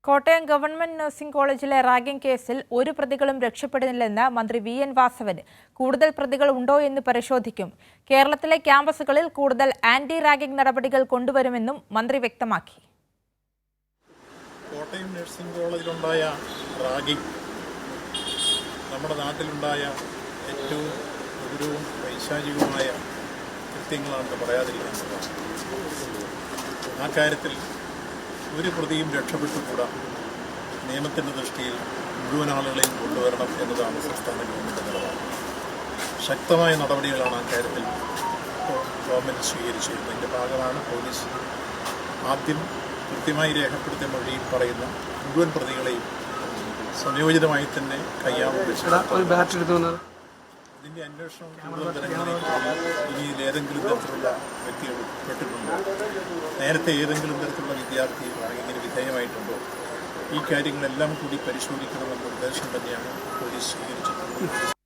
Kottayam government nursing കോളേജിലെ ragging കേസിൽ ഒരു പ്രതികളും രക്ഷപ്പെടുന്നില്ലെന്ന് മന്ത്രി വി.എൻ. വാസവൻ. കൂടുതൽ പ്രതികൾ ഉണ്ടോ എന്ന് പരിശോധിക്കും. കേരളത്തിലെ ക്യാമ്പസുകളിൽ കൂടുതൽ ആന്റി റാഗിംഗ് നടപടികൾ കൊണ്ടുവരുമെന്നും മന്ത്രി വ്യക്തമാക്കി. കോട്ടയം നഴ്സിംഗ് കോളേജിലുണ്ടായ റാഗിംഗ് നമ്മുടെ നാട്ടിലുണ്ടായ ഏറ്റവും ഗൗരവവും പൈശാചികവുമായ കൃത്യങ്ങളാണെന്ന് പറയാതിരിക്കാൻ ആ കാര്യത്തിൽ ഒരു പ്രതിയും രക്ഷപ്പെട്ടുകൂടാ. നിയമത്തിൻ്റെ ദൃഷ്ടിയിൽ മുഴുവൻ ആളുകളെയും കൊണ്ടുവരണം എന്നതാണ് സംസ്ഥാന ഗവൺമെൻറ് നിലപാട്. ശക്തമായ നടപടികളാണ് ആ കാര്യത്തിൽ ഗവൺമെൻറ് സ്വീകരിച്ചിരുന്നത്. ഇതിൻ്റെ ഭാഗമാണ് പോലീസ് ആദ്യം കൃത്യമായി രേഖപ്പെടുത്തിയ മൊഴിയിൽ പറയുന്ന മുഴുവൻ പ്രതികളെയും സംയോജിതമായി തന്നെ കയ്യാമം വെച്ചത്. ഇതിൻ്റെ അന്വേഷണം കൂടുതൽ തലങ്ങളിലേക്ക് ഇനി ഏതെങ്കിലും തരത്തിലുള്ള വ്യക്തികൾ പെട്ടിട്ടുണ്ടോ, നേരത്തെ ഏതെങ്കിലും തരത്തിലുള്ള വിദ്യാർത്ഥി റാഗിങ്ങിന് വിധേയമായിട്ടുണ്ടോ, ഈ കാര്യങ്ങളെല്ലാം കൂടി പരിശോധിക്കണമെന്ന നിർദ്ദേശം തന്നെയാണ് പോലീസ് സ്വീകരിച്ചിട്ടുള്ളത്.